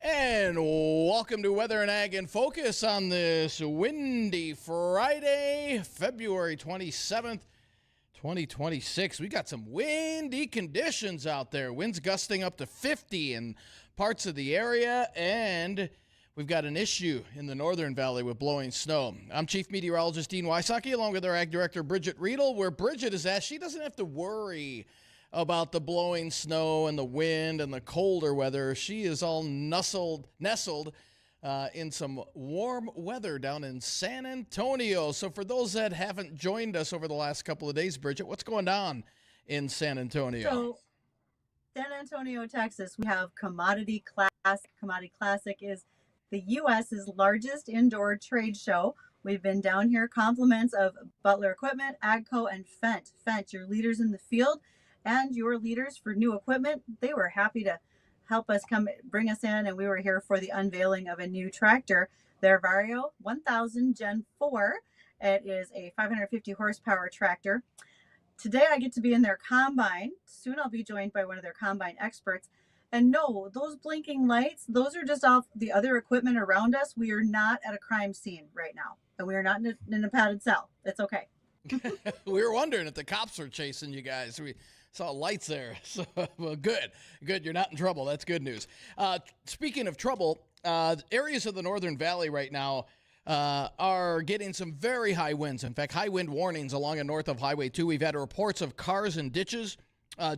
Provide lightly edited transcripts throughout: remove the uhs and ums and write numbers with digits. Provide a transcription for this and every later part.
And welcome to Weather and Ag in Focus on this windy Friday, February 27th, 2026. We got some windy conditions out there. Winds gusting up to 50 in parts of the area, and we've got an issue in the Northern Valley with blowing snow. I'm Chief Meteorologist Dean Wysocki, along with our Ag Director Bridgette Readel. Where Bridgette is at, she doesn't have to worry about the blowing snow and the wind and the colder weather. She is all nestled in some warm weather down in San Antonio. So for those that haven't joined us over the last couple of days, Bridgette, what's going on in San Antonio? So, San Antonio, Texas, we have Commodity Classic. Commodity Classic is the U.S.'s largest indoor trade show. We've been down here. Compliments of Butler Equipment, AGCO, and Fendt. Fendt, your leaders in the field and your leaders for new equipment. They were happy to help us bring us in, and we were here for the unveiling of a new tractor, their Vario 1000 Gen 4. It is a 550 horsepower tractor. Today I get to be in their combine. Soon I'll be joined by one of their combine experts. And no, those blinking lights, those are just off the other equipment around us. We are not at a crime scene right now, and we are not in a padded cell. It's okay. We were wondering if the cops were chasing you guys. We saw lights there. So, well, good. You're not in trouble. That's good news. Speaking of trouble, areas of the Northern Valley right now are getting some very high winds. In fact, high wind warnings along and north of Highway 2. We've had reports of cars and ditches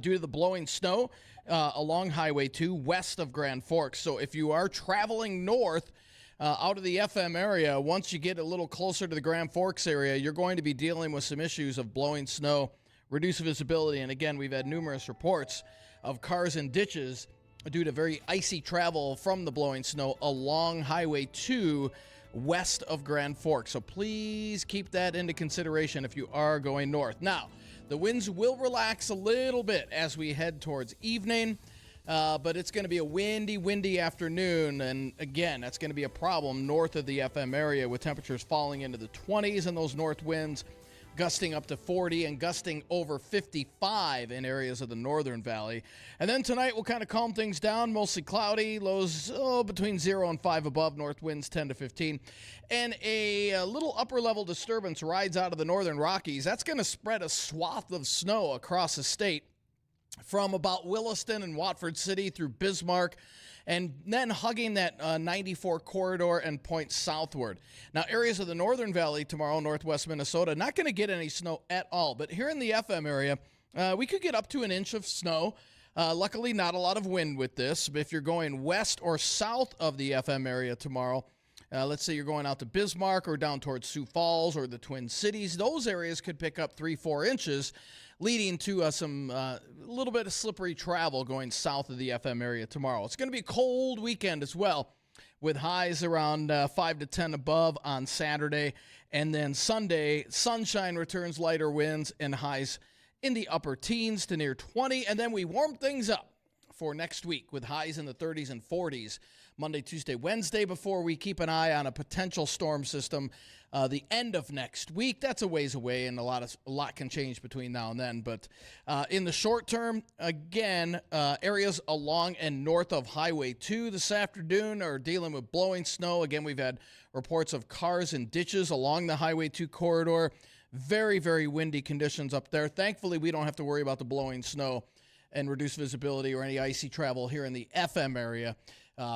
due to the blowing snow along Highway 2 west of Grand Forks. So if you are traveling north out of the FM area, once you get a little closer to the Grand Forks area, you're going to be dealing with some issues of blowing snow, reduced visibility. And again, we've had numerous reports of cars and ditches due to very icy travel from the blowing snow along Highway 2 west of Grand Forks. So please keep that into consideration if you are going north. Now, the winds will relax a little bit as we head towards evening, but it's going to be a windy afternoon. And again, that's going to be a problem north of the FM area with temperatures falling into the 20s and those north winds gusting up to 40 and gusting over 55 in areas of the Northern Valley. And then tonight we'll kind of calm things down, mostly cloudy, lows between 0 and 5 above, north winds 10 to 15. And a little upper level disturbance rides out of the Northern Rockies. That's going to spread a swath of snow across the state from about Williston and Watford City through Bismarck, and then hugging that 94 corridor and point southward. Now, areas of the Northern Valley tomorrow, northwest Minnesota, not going to get any snow at all. But here in the FM area, we could get up to an inch of snow. Luckily, not a lot of wind with this. But if you're going west or south of the FM area tomorrow, let's say you're going out to Bismarck or down towards Sioux Falls or the Twin Cities, those areas could pick up 3-4 inches, leading to some little bit of slippery travel going south of the FM area tomorrow. It's going to be a cold weekend as well, with highs around 5 to 10 above on Saturday. And then Sunday, sunshine returns, lighter winds, and highs in the upper teens to near 20. And then we warm things up for next week with highs in the 30s and 40s Monday, Tuesday, Wednesday, before we keep an eye on a potential storm system the end of next week. That's a ways away, and a lot can change between now and then. But in the short term, again, areas along and north of Highway 2 this afternoon are dealing with blowing snow. Again, we've had reports of cars and ditches along the Highway 2 corridor. Very, very windy conditions up there. Thankfully, we don't have to worry about the blowing snow and reduced visibility or any icy travel here in the FM area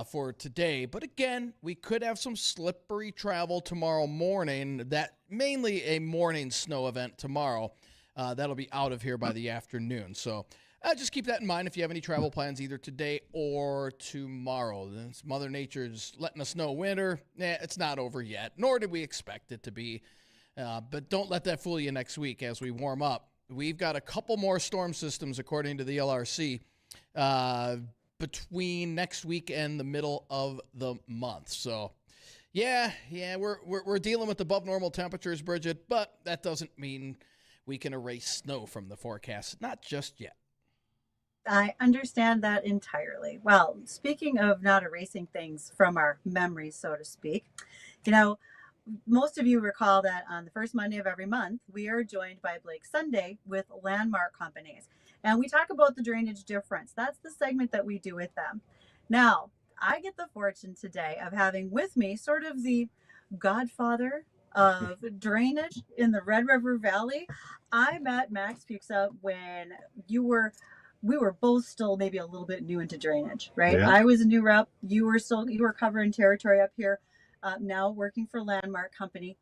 for today. But again, we could have some slippery travel tomorrow morning. That mainly a morning snow event tomorrow. That'll be out of here by the afternoon. So just keep that in mind if you have any travel plans either today or tomorrow. It's Mother Nature just letting us know winter, it's not over yet, nor did we expect it to be. But don't let that fool you next week as we warm up. We've got a couple more storm systems, according to the LRC, between next week and the middle of the month. So, yeah, we're dealing with above normal temperatures, Bridgette, but that doesn't mean we can erase snow from the forecast. Not just yet. I understand that entirely. Well, speaking of not erasing things from our memories, so to speak, most of you recall that on the first Monday of every month, we are joined by Blake Sunday with Landmark Companies. And we talk about the drainage difference. That's the segment that we do with them. Now, I get the fortune today of having with me sort of the godfather of drainage in the Red River Valley. I met Max Puxa when you were we were both still maybe a little bit new into drainage, right? Yeah. I was a new rep. You were covering territory up here, now working for Landmark Company.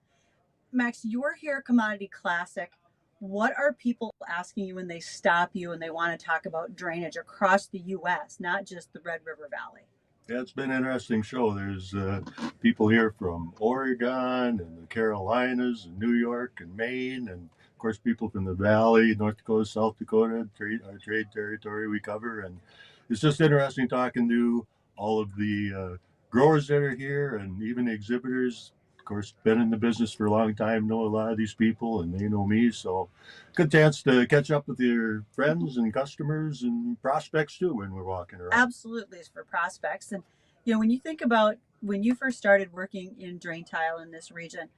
Max, you're here at Commodity Classic. What are people asking you when they stop you and they want to talk about drainage across the U.S., not just the Red River Valley? Yeah, it's been an interesting show. There's people here from Oregon and the Carolinas and New York and Maine, and of course people from the Valley, North Dakota, South Dakota, our trade territory we cover. And it's just interesting talking to all of the growers that are here and even the exhibitors. Of course, been in the business for a long time, know a lot of these people, and they know me. So, good chance to catch up with your friends and customers and prospects too when we're walking around. Absolutely, it's for prospects. And when you think about when you first started working in drain tile in this region,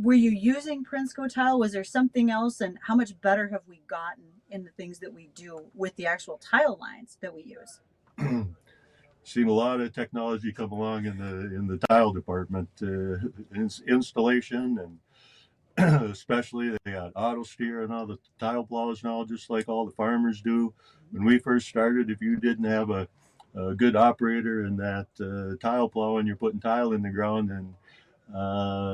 were you using Prinsco tile? Was there something else? And how much better have we gotten in the things that we do with the actual tile lines that we use? Seen a lot of technology come along in the tile department, installation, and especially they got auto steer and all the tile plows now, just like all the farmers do. When we first started, if you didn't have a good operator in that tile plow and you're putting tile in the ground and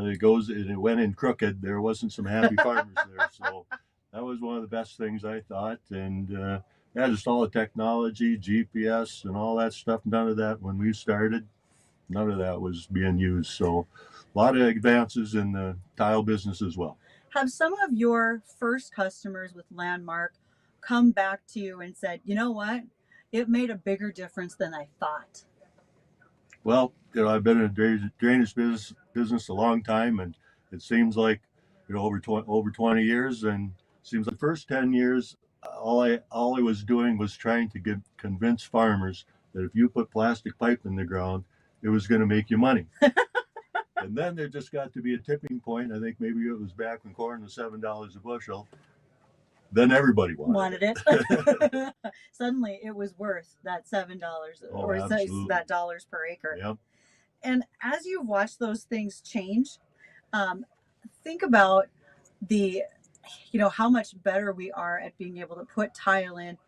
it went in crooked, there wasn't some happy farmers there. So that was one of the best things I thought. And yeah, just all the technology, GPS and all that stuff, none of that when we started, none of that was being used. So a lot of advances in the tile business as well. Have some of your first customers with Landmark come back to you and said, you know what, it made a bigger difference than I thought? Well, I've been in the drainage business a long time, and it seems like over 20 years, and it seems like the first 10 years, all I was doing was trying to convince farmers that if you put plastic pipe in the ground, it was going to make you money. And then there just got to be a tipping point. I think maybe it was back when corn was $7 a bushel. Then everybody wanted it. Suddenly it was worth that $7 or that dollars per acre. Yep. And as you've watched those things change, think about how much better we are at being able to put tile in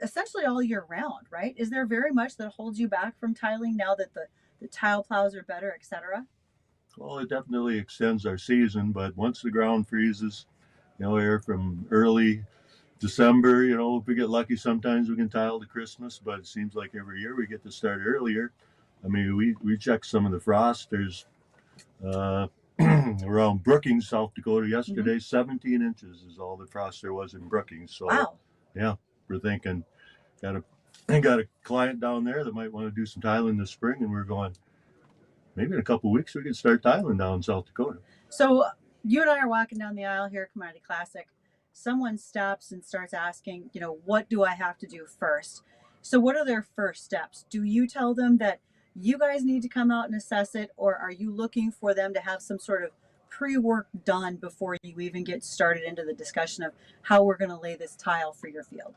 essentially all year round, right? Is there very much that holds you back from tiling now that the tile plows are better, etc.? Well, it definitely extends our season, but once the ground freezes, here from early December, if we get lucky, sometimes we can tile to Christmas, but it seems like every year we get to start earlier. I mean, we checked some of the frost. There's around Brookings, South Dakota yesterday, 17 inches is all the frost there was in Brookings. So, wow. Yeah, we're thinking, got a client down there that might want to do some tiling this spring, and we're going, maybe in a couple of weeks we can start tiling down in South Dakota. So you and I are walking down the aisle here at Commodity Classic. Someone stops and starts asking, what do I have to do first? So what are their first steps? Do you tell them that you guys need to come out and assess it, or are you looking for them to have some sort of pre-work done before you even get started into the discussion of how we're going to lay this tile for your field?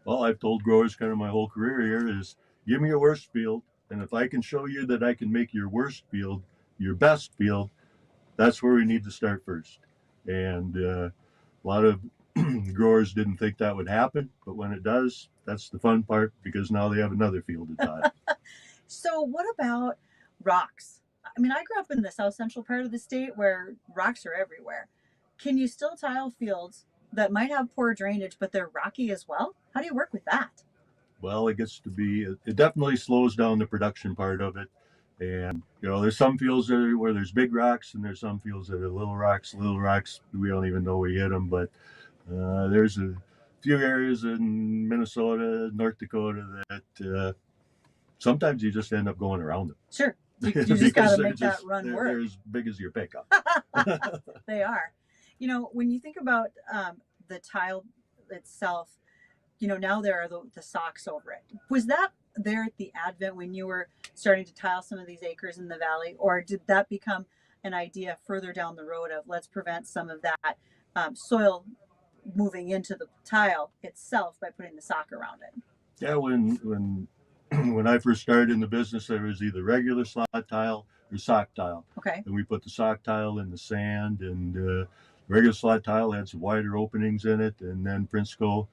Well, I've told growers kind of my whole career here is give me your worst field, and if I can show you that I can make your worst field your best field, that's where we need to start first. And a lot of growers didn't think that would happen, but when it does, that's the fun part, because now they have another field to tile. So what about rocks? I mean, I grew up in the south central part of the state where rocks are everywhere. Can you still tile fields that might have poor drainage, but they're rocky as well? How do you work with that? Well, it definitely slows down the production part of it. And, there's some fields where there's big rocks, and there's some fields that are little rocks. Little rocks, we don't even know we hit them. But there's a few areas in Minnesota, North Dakota that sometimes you just end up going around them. Sure. You just got to make that run work. They're as big as your pickup. They are. When you think about the tile itself, now there are the socks over it. Was that there at the advent when you were starting to tile some of these acres in the valley, or did that become an idea further down the road of let's prevent some of that soil moving into the tile itself by putting the sock around it? Yeah, when when I first started in the business, there was either regular slot tile or sock tile. Okay. And we put the sock tile in the sand, and regular slot tile had some wider openings in it. And then Prinsco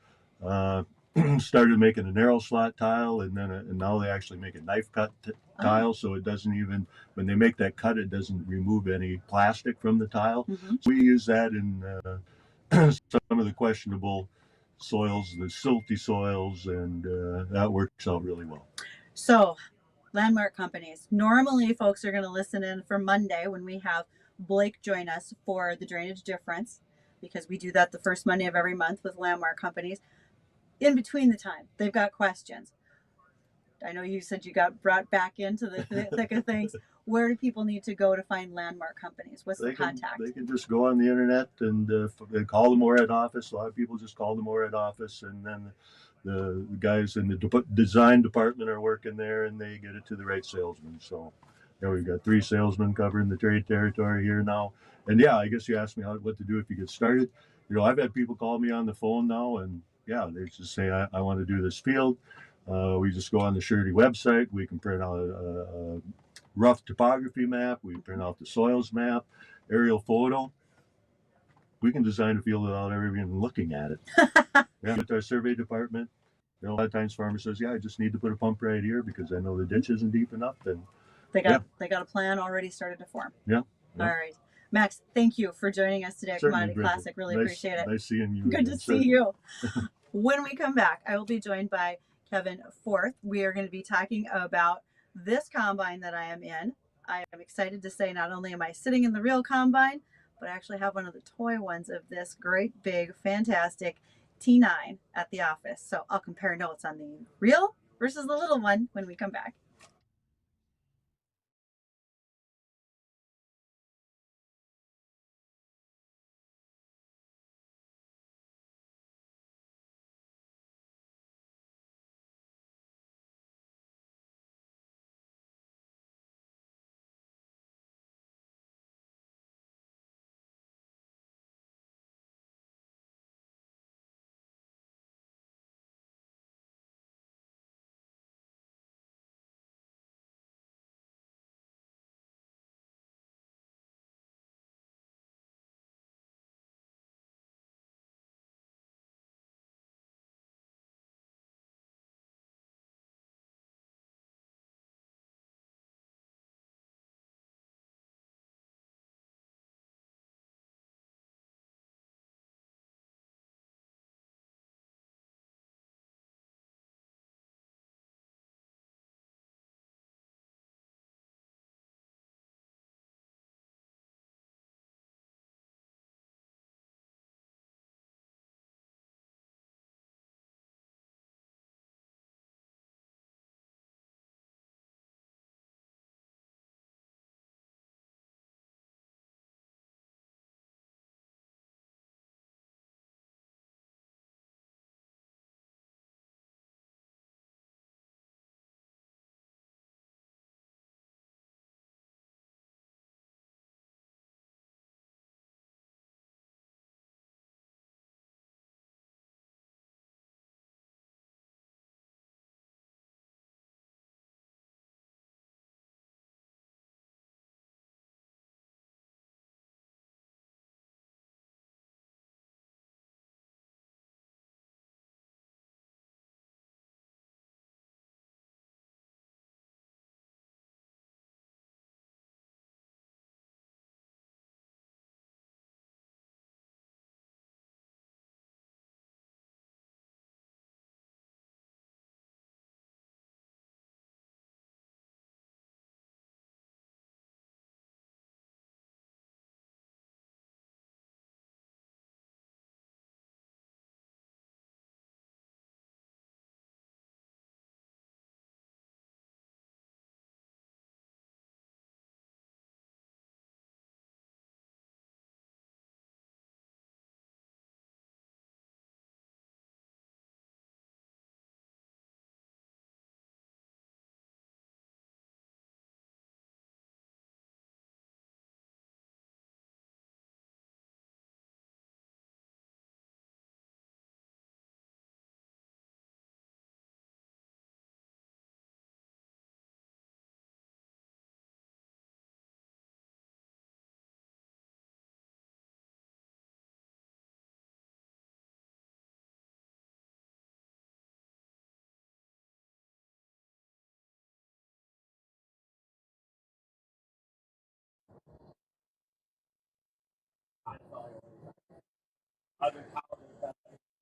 started making a narrow slot tile, and now they actually make a knife cut tile, so it doesn't even, when they make that cut, it doesn't remove any plastic from the tile. Mm-hmm. So we use that in some of the questionable soils, the silty soils, and that works out really well. So, landmark companies. Normally, folks are going to listen in for Monday when we have Blake join us for the drainage difference, because we do that the first Monday of every month with landmark companies. In between the time, they've got questions. I know you said you got brought back into the thick of things. Where do people need to go to find landmark companies? What's the contact? They can just go on the internet and call the MORAD office. A lot of people just call the MORAD office, and then the guys in the design department are working there, and they get it to the right salesman. So we've got 3 salesmen covering the trade territory here now. And yeah, I guess you asked me what to do if you get started. I've had people call me on the phone now, and yeah, they just say, I want to do this field. We just go on the Surety website. We can print out a rough topography map. We print out the soils map, aerial photo. We can design a field without ever even looking at it. Yeah, with our survey department, a lot of times farmers says, "Yeah, I just need to put a pump right here because I know the ditch isn't deep enough." And they got a plan already started to form. Yeah. All right, Max, thank you for joining us today at Commodity Bridgette. Classic. Really appreciate it. Nice seeing you. Good to see you. When we come back, I will be joined by Kevin Forth. We are going to be talking about this combine that I am in. I am excited to say not only am I sitting in the real combine, but I actually have one of the toy ones of this great, big, fantastic T9 at the office. So I'll compare notes on the real versus the little one when we come back.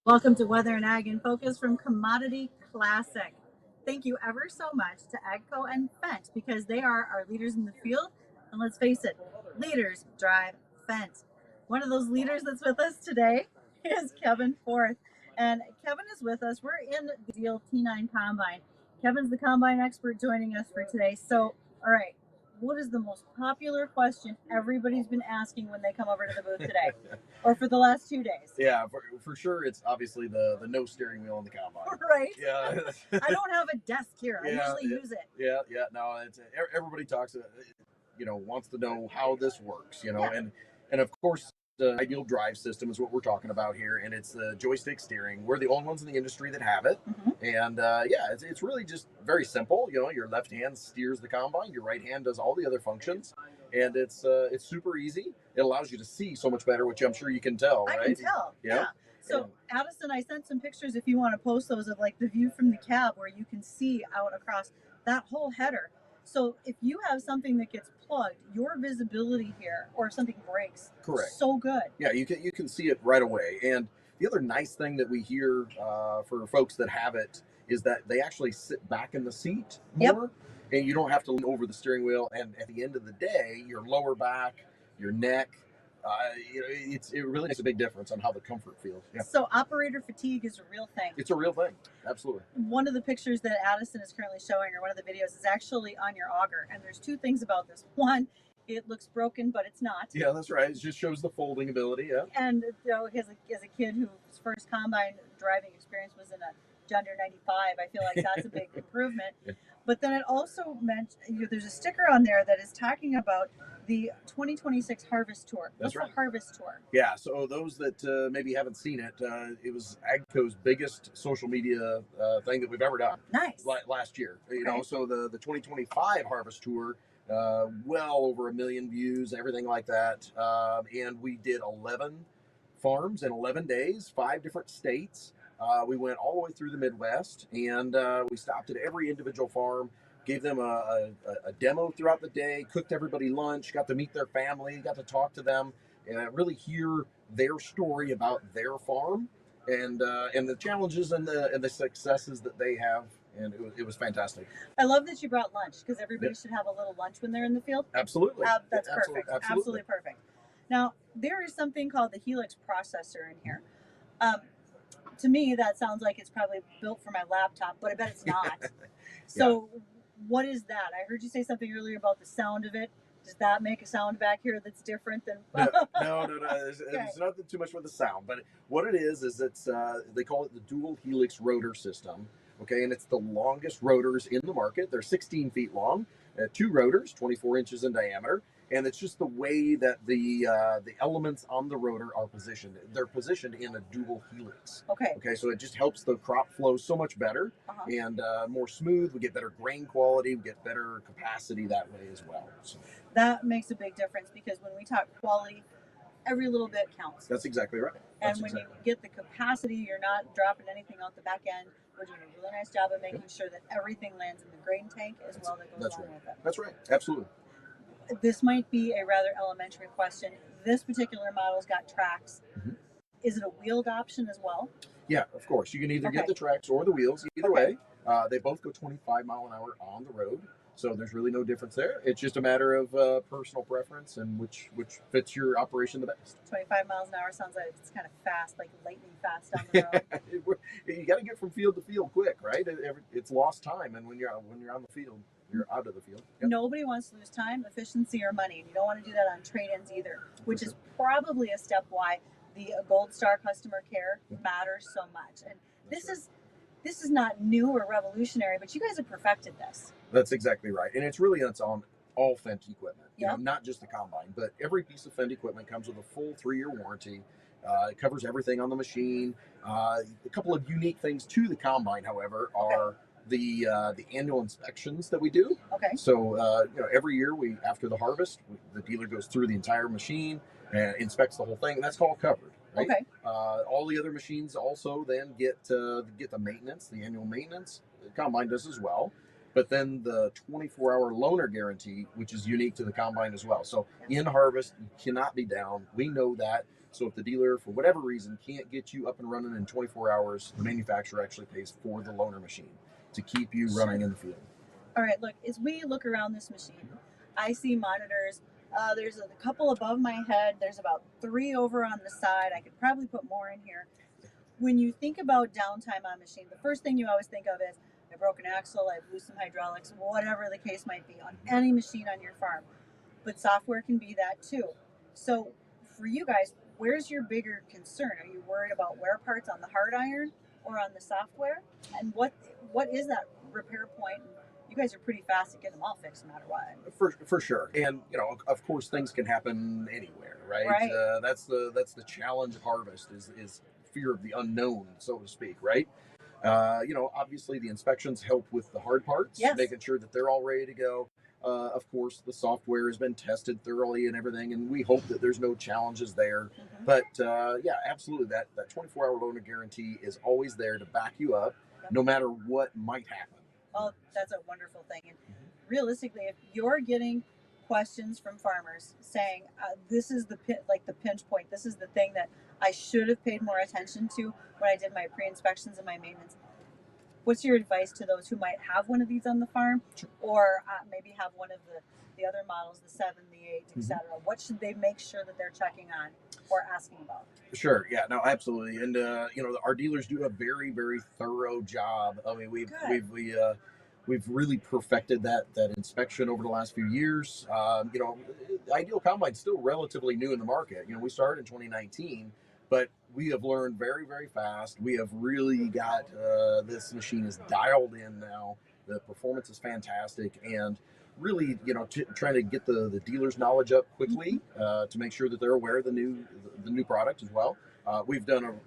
Welcome to Weather and Ag in Focus from Commodity Classic. Thank you ever so much to AGCO and Fendt because they are our leaders in the field. And let's face it, leaders drive Fendt. One of those leaders that's with us today is Kevin Forth. And Kevin is with us. We're in the Deal T9 Combine. Kevin's the combine expert joining us for today. So, all right, what is the most popular question everybody's been asking when they come over to the booth today? Or for the last 2 days? Yeah, for sure. It's obviously the no steering wheel on the combine. Right. Yeah. I don't have a desk here. I usually use it. Yeah. No, it's everybody talks. Wants to know how this works. Yeah. And of course, the ideal drive system is what we're talking about here, and it's the joystick steering. We're the only ones in the industry that have it, and it's really just very simple. Your left hand steers the combine, your right hand does all the other functions, and it's super easy. It allows you to see so much better, which I'm sure you can tell, right? I can tell. Yeah. So, Addison, I sent some pictures if you want to post those of like the view from the cab where you can see out across that whole header. So if you have something that gets plugged, your visibility here, or if something breaks, Correct. So good. Yeah, you can see it right away. And the other nice thing that we hear for folks that have it is that they actually sit back in the seat more, and you don't have to lean over the steering wheel. And at the end of the day, your lower back, your neck, it really makes a big difference on how the comfort feels. Yeah. So operator fatigue is a real thing. It's a real thing. Absolutely. One of the pictures that Addison is currently showing, or one of the videos, is actually on your auger. And there's two things about this. One, it looks broken, but it's not. Yeah, that's right. It just shows the folding ability. Yeah. And as a kid whose first combine driving experience was in a John Deere 95, I feel like that's a big improvement. Yeah. But then it also meant there's a sticker on there that is talking about the 2026 Harvest Tour. That's right. The Harvest Tour? Yeah, so those that maybe haven't seen it, it was AGCO's biggest social media thing that we've ever done. Nice. Last year. Okay. So the 2025 Harvest Tour, well over 1 million views, everything like that. And we did 11 farms in 11 days, 5 different states. We went all the way through the Midwest, and we stopped at every individual farm, gave them a demo throughout the day, cooked everybody lunch, got to meet their family, got to talk to them, and really hear their story about their farm and the challenges and the successes that they have. And it was fantastic. I love that you brought lunch because everybody should have a little lunch when they're in the field. Absolutely. That's perfect. Absolutely perfect. Now, there is something called the Helix processor in here. To me, that sounds like it's probably built for my laptop, but I bet it's not. So what is that? I heard you say something earlier about the sound of it. Does that make a sound back here that's different than? No. There's nothing too much with the sound, but what it is it's they call it the dual helix rotor system. Okay, and it's the longest rotors in the market. They're 16 feet long, 2 rotors, 24 inches in diameter, and it's just the way that the elements on the rotor are positioned. They're positioned in a dual helix. Okay, so it just helps the crop flow so much better and more smooth. We get better grain quality. We get better capacity that way as well. So that makes a big difference because when we talk quality, every little bit counts. That's exactly right. And when you get the capacity, you're not dropping anything out the back end. We're doing a really nice job of making sure that everything lands in the grain tank as well that goes along with it. That's right. Absolutely. This might be a rather elementary question. This particular model's got tracks. Is it a wheeled option as well? Yeah, of course. You can either get the tracks or the wheels. Either way, they both go 25 mile an hour on the road. So there's really no difference there. It's just a matter of personal preference and which fits your operation the best. 25 miles an hour sounds like it's kind of fast, like lightning fast down the road. You got to get from field to field quick, right? It's lost time, and when you're on the field, you're out of the field. Yep. Nobody wants to lose time, efficiency, or money. And you don't want to do that on trade-ins either, which is probably a step why the Gold Star customer care matters so much. And this is not new or revolutionary, but you guys have perfected this. That's exactly right. And it's on all Fendt equipment, not just the combine, but every piece of Fendt equipment comes with a full 3-year warranty. It covers everything on the machine. A couple of unique things to the combine, however, are the annual inspections that we do. Okay. So, every year after the harvest, the dealer goes through the entire machine and inspects the whole thing, and that's all covered. Right? Okay. All the other machines also then get the maintenance, the annual maintenance. The combine does as well. But then the 24-hour loaner guarantee, which is unique to the combine as well. So in harvest, you cannot be down. We know that. So if the dealer, for whatever reason, can't get you up and running in 24 hours, the manufacturer actually pays for the loaner machine to keep you running in the field. All right, look, as we look around this machine, I see monitors. There's a couple above my head. There's about 3 over on the side. I could probably put more in here. When you think about downtime on a machine, the first thing you always think of is I broke an axle, I've loosed some hydraulics, whatever the case might be on any machine on your farm. But software can be that too. So for you guys, where's your bigger concern? Are you worried about wear parts on the hard iron or on the software? And what is that repair point? You guys are pretty fast at getting them all fixed no matter what. For sure. And of course, things can happen anywhere, right? Right. That's the challenge of harvest is fear of the unknown, so to speak, right? Obviously the inspections help with the hard parts, Yes. making sure that they're all ready to go. Of course, the software has been tested thoroughly and everything, and we hope that there's no challenges there. Mm-hmm. But yeah, absolutely, that 24-hour loaner guarantee is always there to back you up, no matter what might happen. Oh, that's a wonderful thing. And realistically, if you're getting questions from farmers saying, "This is the pinch point. This is the thing that I should have paid more attention to when I did my pre-inspections and my maintenance," what's your advice to those who might have one of these on the farm, or maybe have one of the other models, the 7, the 8, etc.? What should they make sure that they're checking on or asking about? Sure. Yeah. No. Absolutely. And our dealers do a very, very thorough job. I mean, we've really perfected that inspection over the last few years. The Ideal Combine's still relatively new in the market. We started in 2019, but we have learned very, very fast. We have really got this machine is dialed in now. The performance is fantastic, and really, trying to get the dealer's knowledge up quickly to make sure that they're aware of the new product as well. We've done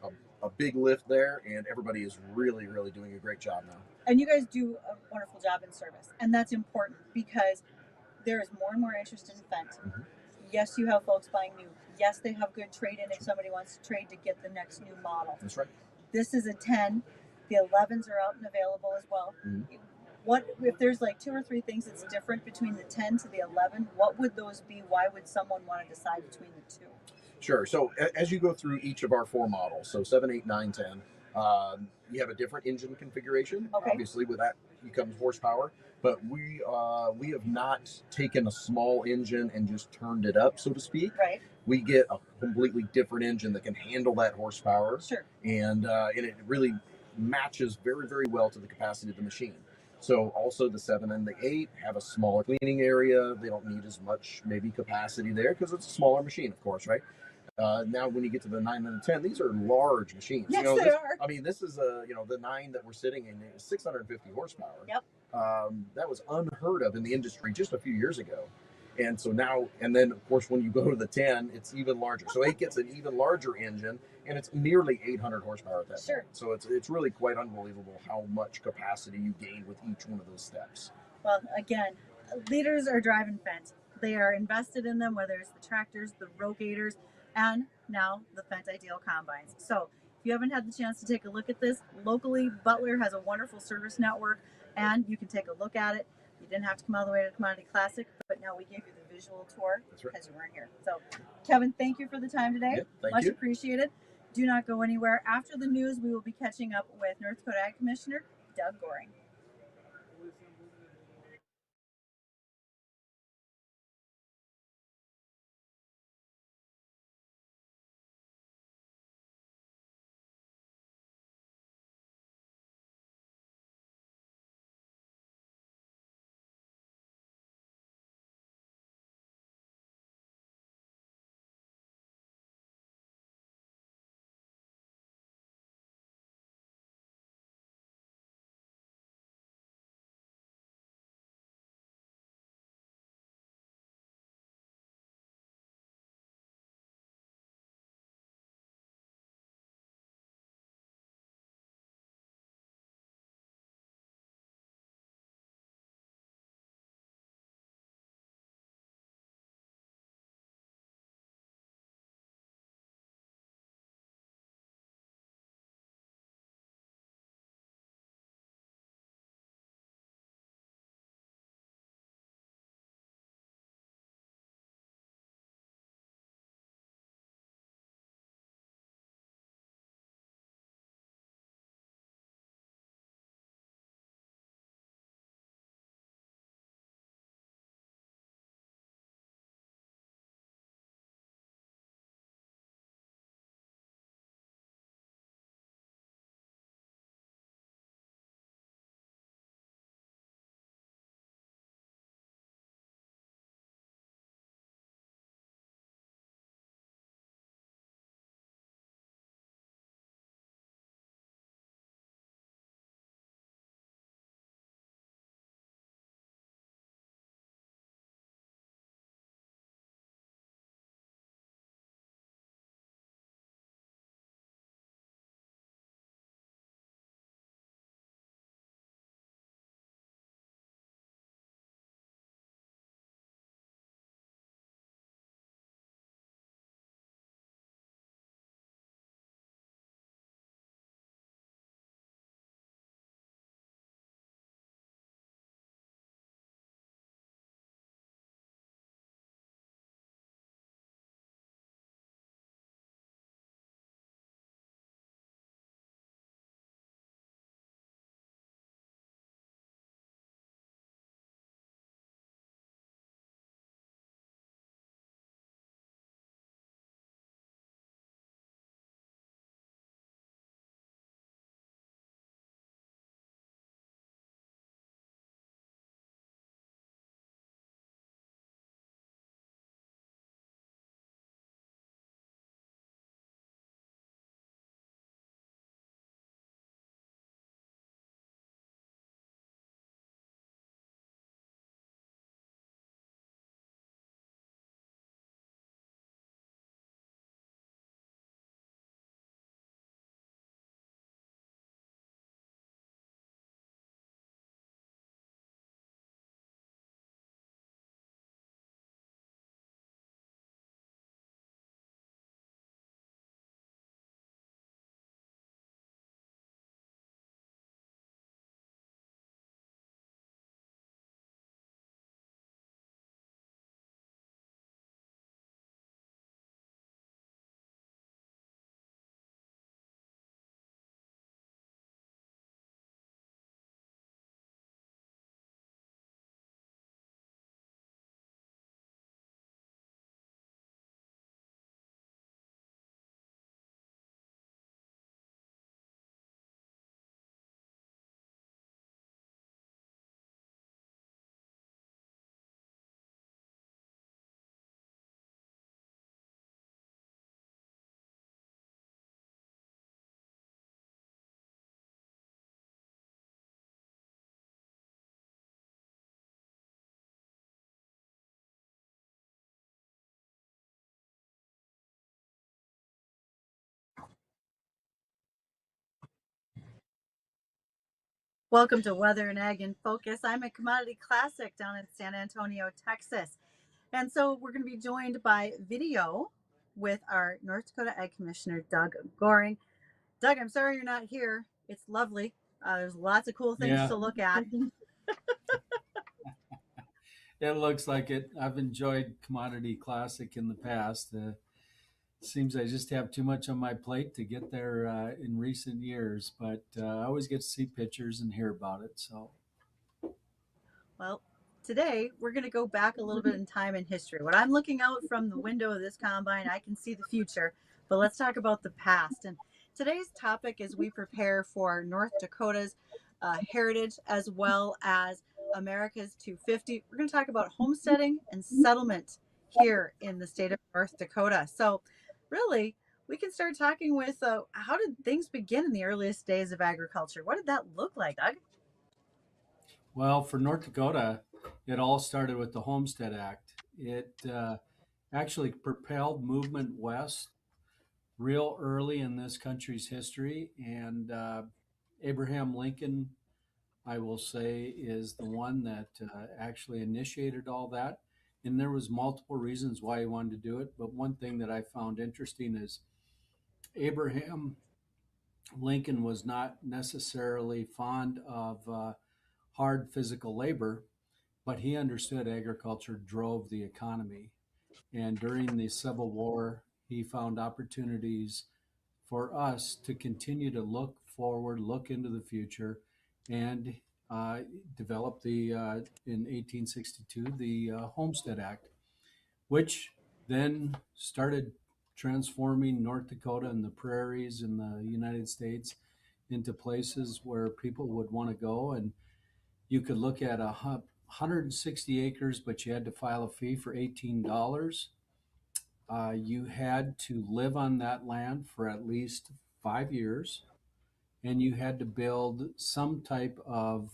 a big lift there, and everybody is really, really doing a great job now. And you guys do a wonderful job in service, and that's important because there is more and more interest in Fendt. Yes, you have folks buying new. Yes, they have good trade-in if somebody wants to trade to get the next new model. That's right. This is a 10. The 11s are out and available as well. What if there's like 2 or 3 things that's different between the 10 to the 11? What would those be? Why would someone want to decide between the 2? Sure. So as you go through each of our 4 models, so 7, 8, 9, 10, you have a different engine configuration. Okay. Obviously, with that becomes horsepower. But we have not taken a small engine and just turned it up, so to speak. Right. We get a completely different engine that can handle that horsepower. Sure. And it really matches very, very well to the capacity of the machine. So also the 7 and the 8 have a smaller cleaning area. They don't need as much maybe capacity there because it's a smaller machine, of course, right? Now, when you get to the 9 and the 10, these are large machines. Yes, they are. I mean, this is the 9 that we're sitting in is 650 horsepower. Yep. That was unheard of in the industry just a few years ago. And so now, and then of course, when you go to the 10, it's even larger. So 8 gets an even larger engine, and it's nearly 800 horsepower at that point. So it's really quite unbelievable how much capacity you gain with each one of those steps. Well, again, leaders are driving Fendt. They are invested in them, whether it's the tractors, the rogators, and now the Fendt Ideal Combines. So if you haven't had the chance to take a look at this, locally, Butler has a wonderful service network, and you can take a look at it. You didn't have to come all the way to Commodity Classic, but now we gave you the visual tour because you weren't here. So, Kevin, thank you for the time today. Much appreciated. Do not go anywhere. After the news, we will be catching up with North Dakota Ag Commissioner Doug Goring. Welcome to Weather and Ag in Focus. I'm at Commodity Classic down in San Antonio, Texas. And so we're going to be joined by video with our North Dakota Ag Commissioner, Doug Goring. Doug, I'm sorry you're not here. It's lovely. There's lots of cool things Yeah, to look at. it looks like it. I've enjoyed Commodity Classic in the past. Seems I just have too much on my plate to get there in recent years, but I always get to see pictures and hear about it. So, Well, today we're going to go back a little bit in time in history. When I'm looking out from the window of this combine, I can see the future, but let's talk about the past. And today's topic is we prepare for North Dakota's heritage as well as America's 250. We're going to talk about homesteading and settlement here in the state of North Dakota. So, really, we can start talking with how did things begin in the earliest days of agriculture? What did that look like, Doug? well, for North Dakota, it all started with the Homestead Act. It actually propelled movement west real early in this country's history, and Abraham Lincoln, I will say, is the one that actually initiated all that. And there was multiple reasons why he wanted to do it. But one thing that I found interesting is Abraham Lincoln was not necessarily fond of hard physical labor, but he understood agriculture drove the economy. And during the Civil War, he found opportunities for us to continue to look forward, look into the future, and uh, develop in 1862 the Homestead Act, which then started transforming North Dakota and the prairies in the United States into places where people would want to go. And you could look at 160 acres, but you had to file a fee for $18. You had to live on that land for at least 5 years, and you had to build some type of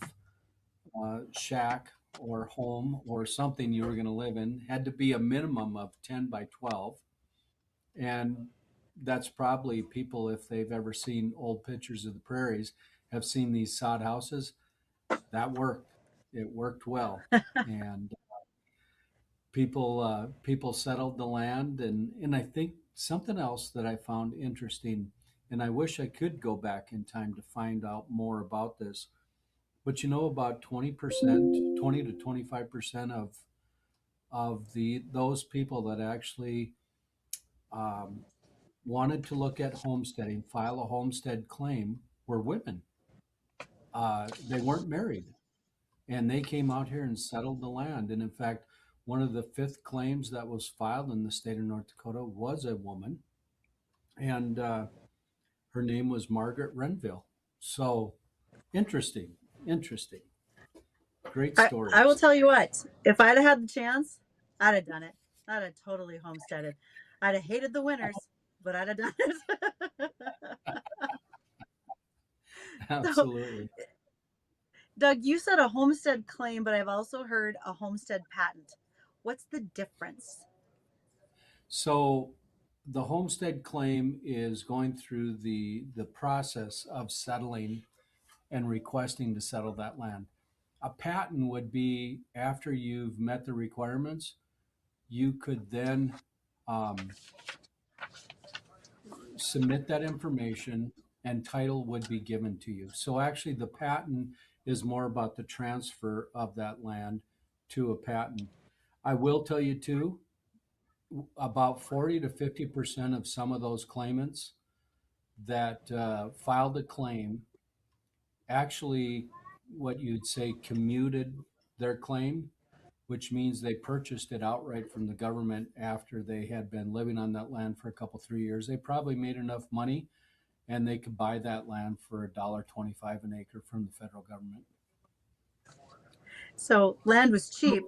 shack or home or something you were going to live in. Had to be a minimum of 10 by 12. And that's probably people, if they've ever seen old pictures of the prairies, have seen these sod houses. That worked. It worked well. And people settled the land, and I think something else that I found interesting, and I wish I could go back in time to find out more about this, but about 20%, 20 to 25% of the those people that actually um, wanted to look at homesteading, file a homestead claim, were women. They weren't married, and they came out here and settled the land. And in fact, one of the fifth claims that was filed in the state of North Dakota was a woman, and her name was Margaret Renville. So interesting, interesting, great I will stories. tell you what, if I'd have had the chance, I'd have done it. I'd have totally homesteaded. I'd have hated the winters, but I'd have done it. So, Absolutely. Doug, you said a homestead claim, but I've also heard a homestead patent. What's the difference? So the homestead claim is going through the process of settling and requesting to settle that land. A patent would be after you've met the requirements, you could then um, submit that information and title would be given to you. So actually, the patent is more about the transfer of that land to a patent. I will tell you too, about 40 to 50% of some of those claimants that filed a claim actually, what you'd say, commuted their claim, which means they purchased it outright from the government after they had been living on that land for a couple, 3 years. They probably made enough money and they could buy that land for $1.25 an acre from the federal government. So, land was cheap,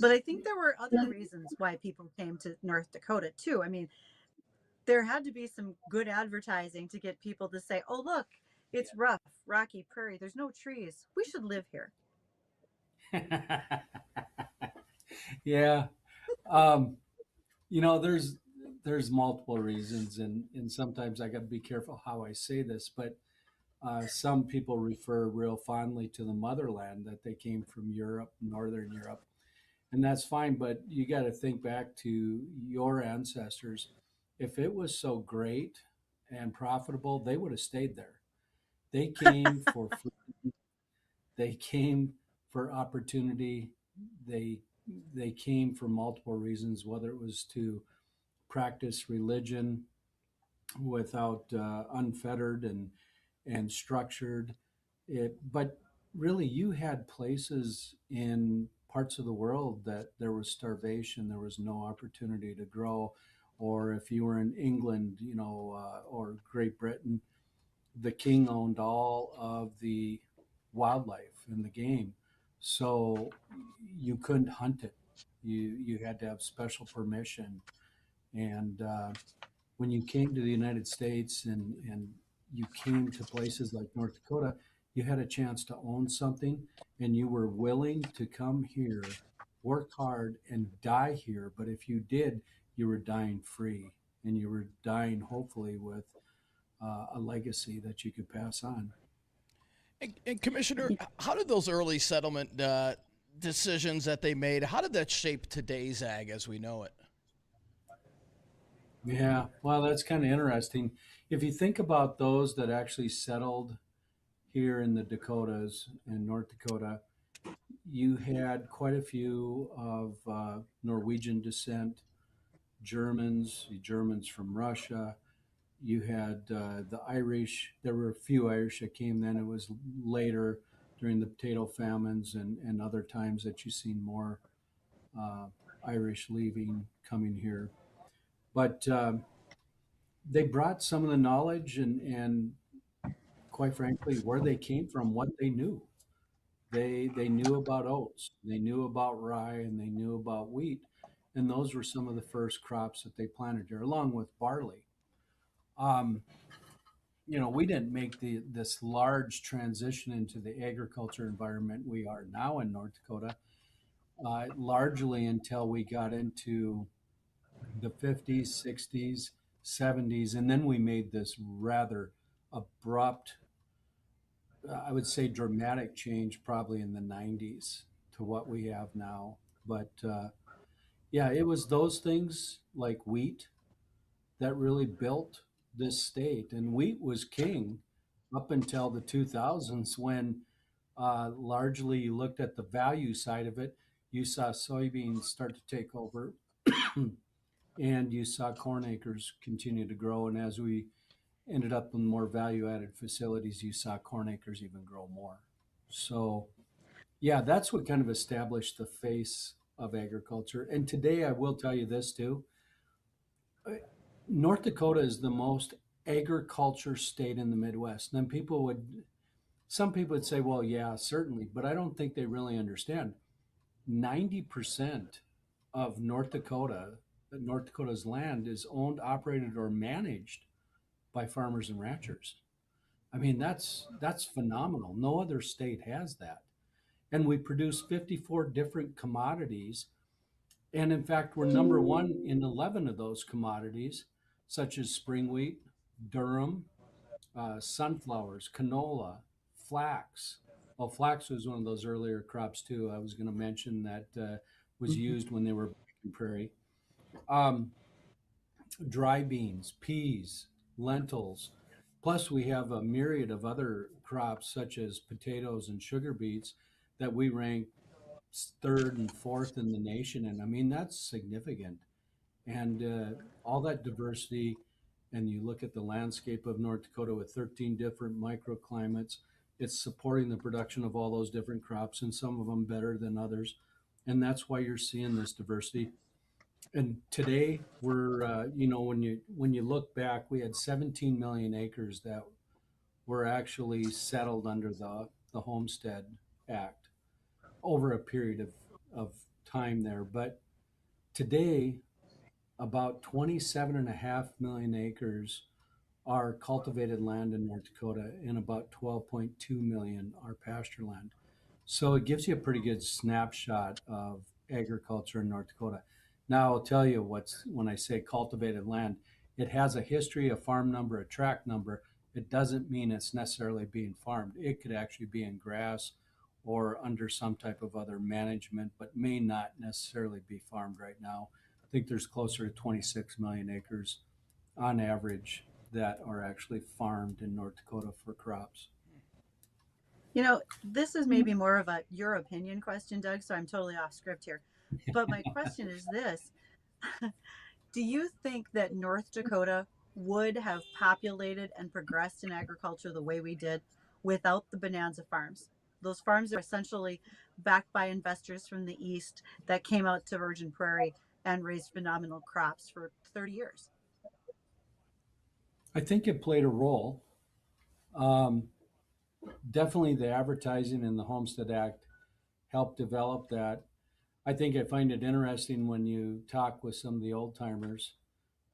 but I think there were other reasons why people came to North Dakota too. I mean, there had to be some good advertising to get people to say, oh, look, it's rough, rocky prairie. There's no trees. We should live here. Yeah. Um, there's multiple reasons, and sometimes I got to be careful how I say this, but Some people refer real fondly to the motherland, that they came from Europe, Northern Europe, and that's fine. But you got to think back to your ancestors. If it was so great and profitable, they would have stayed there. They came for food, they came for opportunity, they they came for multiple reasons, whether it was to practice religion without unfettered and structured it. But really, you had places in parts of the world that there was starvation, there was no opportunity to grow. Or if you were in England, or Great Britain, the king owned all of the wildlife in the game, so you couldn't hunt it. You had to have special permission. And when you came to the United States, and you came to places like North Dakota, you had a chance to own something, and you were willing to come here, work hard, and die here. But if you did, you were dying free, and you were dying hopefully with a legacy that you could pass on. And Commissioner, how did those early settlement decisions that they made, how did that shape today's ag as we know it? Yeah, well, that's kind of interesting. If you think about those that actually settled here in the Dakotas and North Dakota, you had quite a few of Norwegian descent, Germans from Russia. You had the Irish. There were a few Irish that came then. It was later during the potato famines and other times that you seen more uh, Irish leaving, coming here. But they brought some of the knowledge and quite frankly, where they came from, what they knew. They knew about oats, they knew about rye, and they knew about wheat, and those were some of the first crops that they planted here, along with barley. Um, we didn't make this large transition into the agriculture environment we are now in North Dakota, largely until we got into the 50s, 60s, 70s, and then we made this rather abrupt, I would say dramatic change probably in the 90s to what we have now. But yeah, it was those things like wheat that really built this state. And wheat was king up until the 2000s, when largely you looked at the value side of it. You saw soybeans start to take over, and you saw corn acres continue to grow. And as we ended up in more value added facilities, you saw corn acres even grow more. So, yeah, that's what kind of established the face of agriculture. And today, I will tell you this too: uh, North Dakota is the most agriculture state in the Midwest. And then some people would say, well, yeah, certainly, but I don't think they really understand. 90% of North Dakota's land is owned, operated, or managed by farmers and ranchers. I mean, that's phenomenal. No other state has that. And we produce 54 different commodities. And in fact, we're number one in 11 of those commodities, such as spring wheat, durum, sunflowers, canola, flax. Well, flax was one of those earlier crops too. I was going to mention that was used when they were breaking prairie. Um, Dry beans, peas, lentils. Plus, we have a myriad of other crops such as potatoes and sugar beets that we rank third and fourth in the nation. And I mean, that's significant. And all that diversity, and you look at the landscape of North Dakota with 13 different microclimates, it's supporting the production of all those different crops, and some of them better than others. And that's why you're seeing this diversity. And today we're, when you look back, we had 17 million acres that were actually settled under the Homestead Act over a period of time there. But today, about 27.5 million acres are cultivated land in North Dakota, and about 12.2 million are pasture land. So it gives you a pretty good snapshot of agriculture in North Dakota. Now I'll tell you, what's when I say cultivated land, it has a history, a farm number, a tract number, it doesn't mean it's necessarily being farmed. It could actually be in grass or under some type of other management, but may not necessarily be farmed right now. I think there's closer to 26 million acres on average that are actually farmed in North Dakota for crops. You know, this is maybe more of a your opinion question, Doug, so I'm totally off script here. But my question is this. Do you think that North Dakota would have populated and progressed in agriculture the way we did without the bonanza farms? Those farms are essentially backed by investors from the East that came out to virgin prairie and raised phenomenal crops for 30 years. I think it played a role. Um, Definitely the advertising and the Homestead Act helped develop that. I think I find it interesting when you talk with some of the old timers,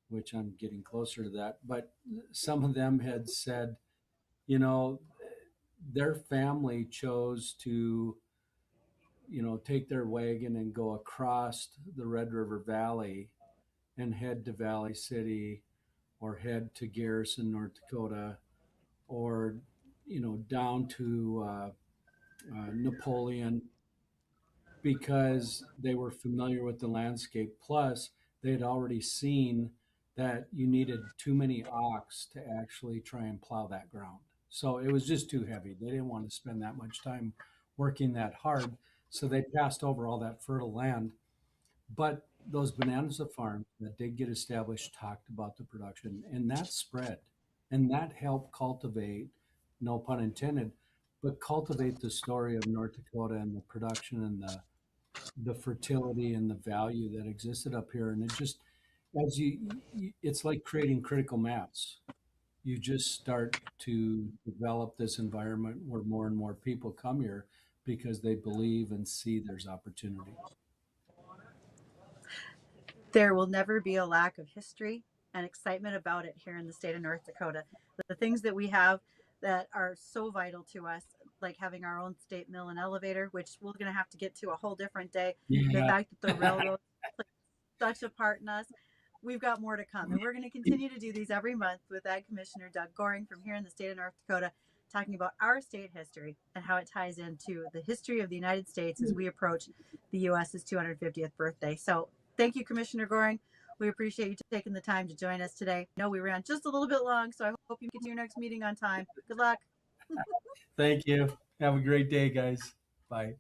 which I'm getting closer to that, but some of them had said, you know, their family chose to, take their wagon and go across the Red River Valley and head to Valley City or head to Garrison, North Dakota, or, down to Napoleon because they were familiar with the landscape. Plus, they had already seen that you needed too many ox to actually try and plow that ground. So it was just too heavy. They didn't want to spend that much time working that hard. So they passed over all that fertile land. But those bonanza farms that did get established talked about the production, and that spread, and that helped cultivate, no pun intended, but cultivate the story of North Dakota and the production and the fertility and the value that existed up here. And it just, as it's like creating critical mass. You just start to develop this environment where more and more people come here because they believe and see there's opportunity. There will never be a lack of history and excitement about it here in the state of North Dakota. The things that we have that are so vital to us, like having our own state mill and elevator, which we're going to have to get to a whole different day. The Yeah. fact that the railroad plays such a part in us. We've got more to come. And we're going to continue to do these every month with Ag Commissioner Doug Goring from here in the state of North Dakota, talking about our state history and how it ties into the history of the United States as we approach the U.S.'s 250th birthday. So thank you, Commissioner Goring. We appreciate you taking the time to join us today. I know we ran just a little bit long, so I hope you get to your next meeting on time. Good luck. Thank you. Have a great day, guys. Bye.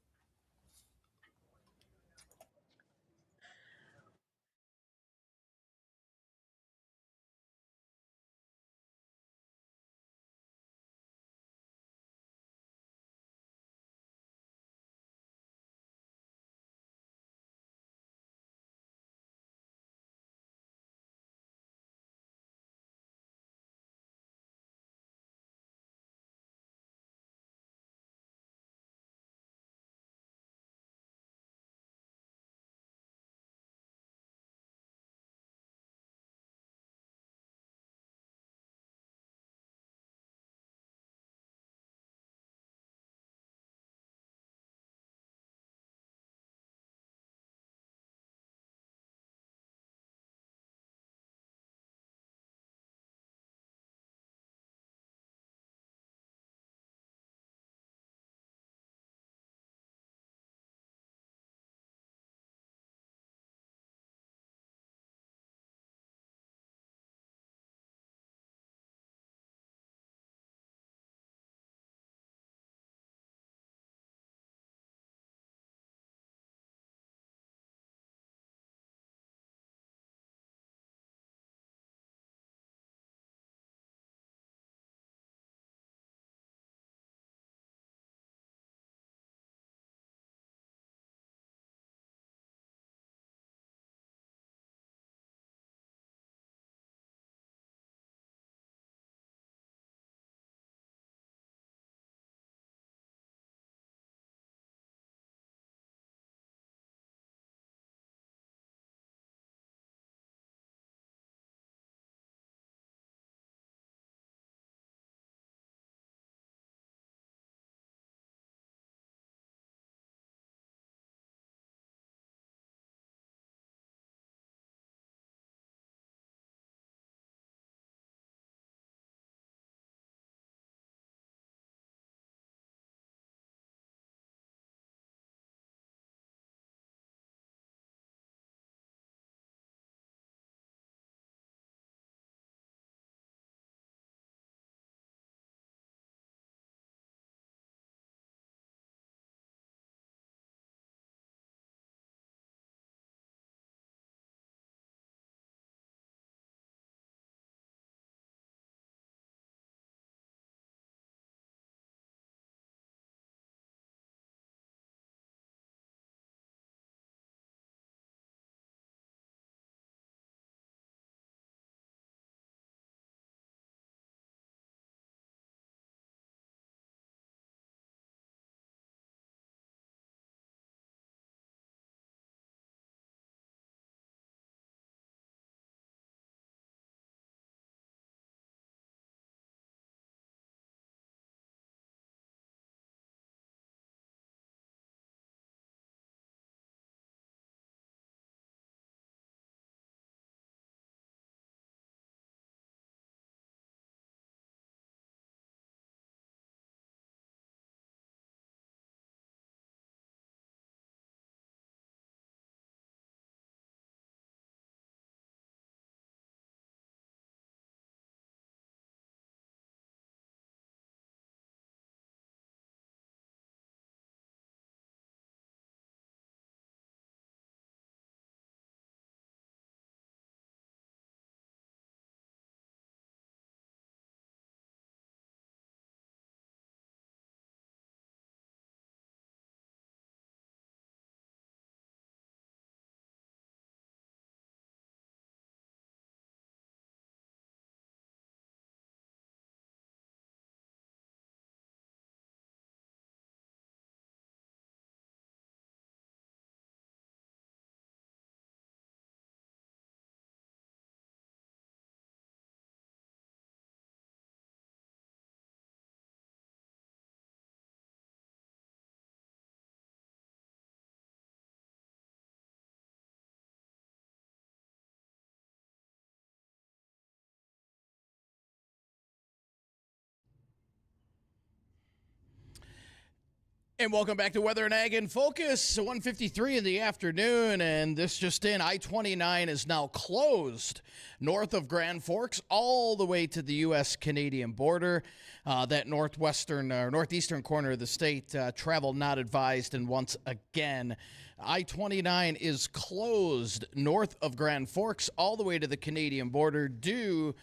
And welcome back to Weather and Ag in Focus, 1:53 in the afternoon, and this just in, I-29 is now closed north of Grand Forks all the way to the U.S.-Canadian border. That northwestern or northeastern corner of the state, travel not advised, and once again, I-29 is closed north of Grand Forks all the way to the Canadian border due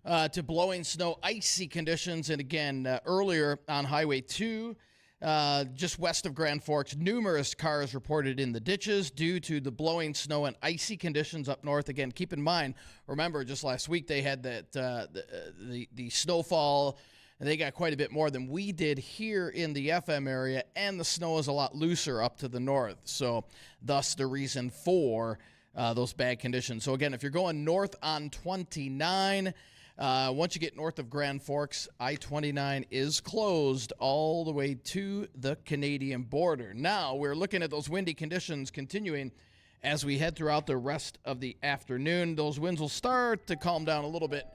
to blowing snow, icy conditions, and again, earlier on Highway 2, just west of Grand Forks, numerous cars reported in the ditches due to the blowing snow and icy conditions up north. Again, keep in mind, remember, just last week they had that the snowfall. They got quite a bit more than we did here in the FM area, and the snow is a lot looser up to the north. So thus the reason for those bad conditions. So again, if you're going north on 29, once you get north of Grand Forks, I-29 is closed all the way to the Canadian border. Now, we're looking at those windy conditions continuing as we head throughout the rest of the afternoon. Those winds will start to calm down a little bit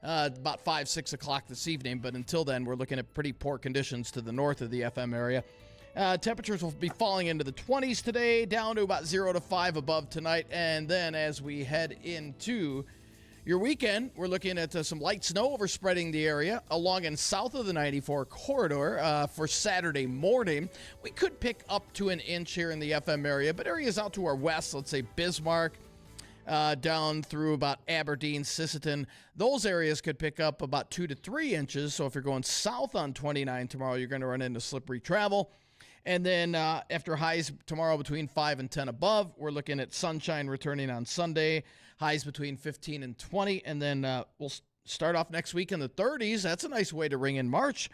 about 5, 6 o'clock this evening, but until then, we're looking at pretty poor conditions to the north of the FM area. Temperatures will be falling into the 20s today, down to about 0 to 5 above tonight, and then as we head into your weekend, we're looking at some light snow overspreading the area along and south of the 94 corridor for Saturday morning. We could pick up to an inch here in the FM area, but areas out to our west, let's say Bismarck, down through about Aberdeen, Sisseton, those areas could pick up about 2 to 3 inches. So if you're going south on 29 tomorrow, you're going to run into slippery travel. And then after highs tomorrow between 5 and 10 above, we're looking at sunshine returning on Sunday, highs between 15 and 20. And then we'll start off next week in the 30s. That's a nice way to ring in March.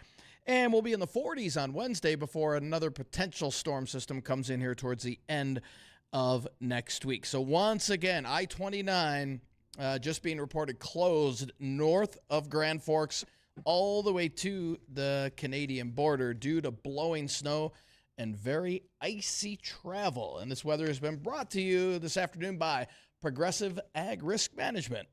And we'll be in the 40s on Wednesday before another potential storm system comes in here towards the end of next week. So once again, I-29 just being reported closed north of Grand Forks all the way to the Canadian border due to blowing snow and very icy travel. And this weather has been brought to you this afternoon by Progressive Ag Risk Management.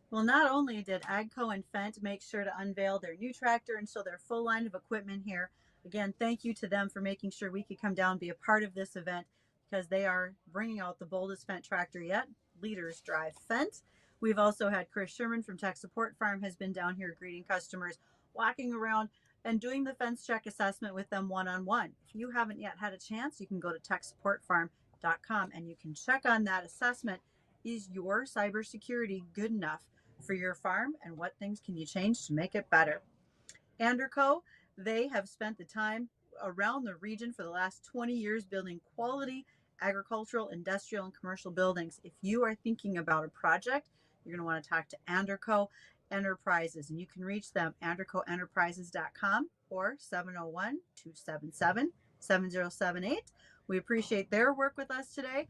Well, not only did AGCO and Fendt make sure to unveil their new tractor and show their full line of equipment here. Again, thank you to them for making sure we could come down and be a part of this event, because they are bringing out the boldest Fendt tractor yet. Leaders drive Fendt. We've also had Chris Sherman from Tech Support Farm has been down here greeting customers, walking around and doing the fence check assessment with them one-on-one. If you haven't yet had a chance, you can go to techsupportfarm.com and you can check on that assessment. Is your cybersecurity good enough for your farm, and what things can you change to make it better? Anderco, they have spent the time around the region for the last 20 years building quality agricultural, industrial, and commercial buildings. If you are thinking about a project, you're going to want to talk to Anderco Enterprises, and you can reach them andercoenterprises.com or 701-277-7078. We appreciate their work with us today.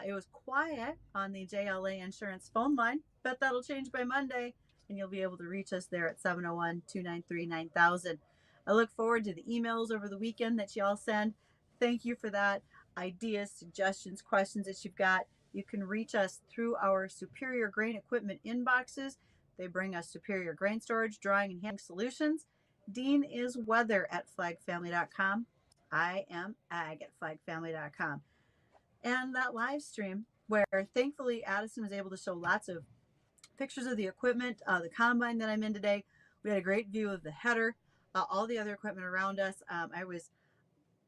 It was quiet on the JLA Insurance phone line, but that'll change by Monday, and you'll be able to reach us there at 701-293-9000. I look forward to the emails over the weekend that y'all send. Thank you for that. Ideas, suggestions, questions that you've got. You can reach us through our Superior Grain Equipment inboxes. They bring us superior grain storage, drying, and handling solutions. Dean is weather at flagfamily.com. I am ag at flagfamily.com. And that live stream where thankfully Addison was able to show lots of pictures of the equipment, the combine that I'm in today. We had a great view of the header, all the other equipment around us. I was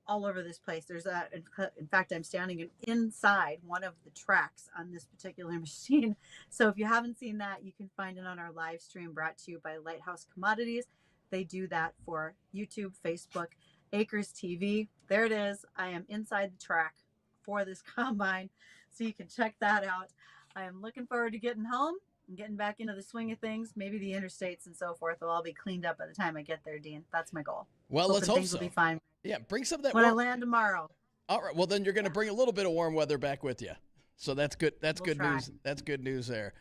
all over this place. There's in fact, I'm standing inside one of the tracks on this particular machine. So if you haven't seen that, you can find it on our live stream brought to you by Lighthouse Commodities. They do that for YouTube, Facebook, Acres TV. There it is. I am inside the track for this combine, so you can check that out. I am looking forward to getting home and getting back into the swing of things. Maybe the interstates and so forth will all be cleaned up by the time I get there, Dean. That's my goal. Well, let's hope things so. Will be fine. Yeah, bring some of that when I land tomorrow. All right. Well, then you're going to bring a little bit of warm weather back with you. So that's good. That's We'll good try. news. That's good news there.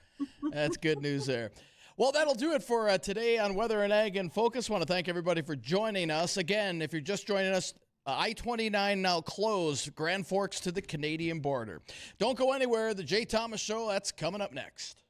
That's good news there. Well, that'll do it for today on Weather and Ag in Focus. I want to thank everybody for joining us. Again, if you're just joining us, I-29 now closed, Grand Forks to the Canadian border. Don't go anywhere. The Jay Thomas Show, that's coming up next.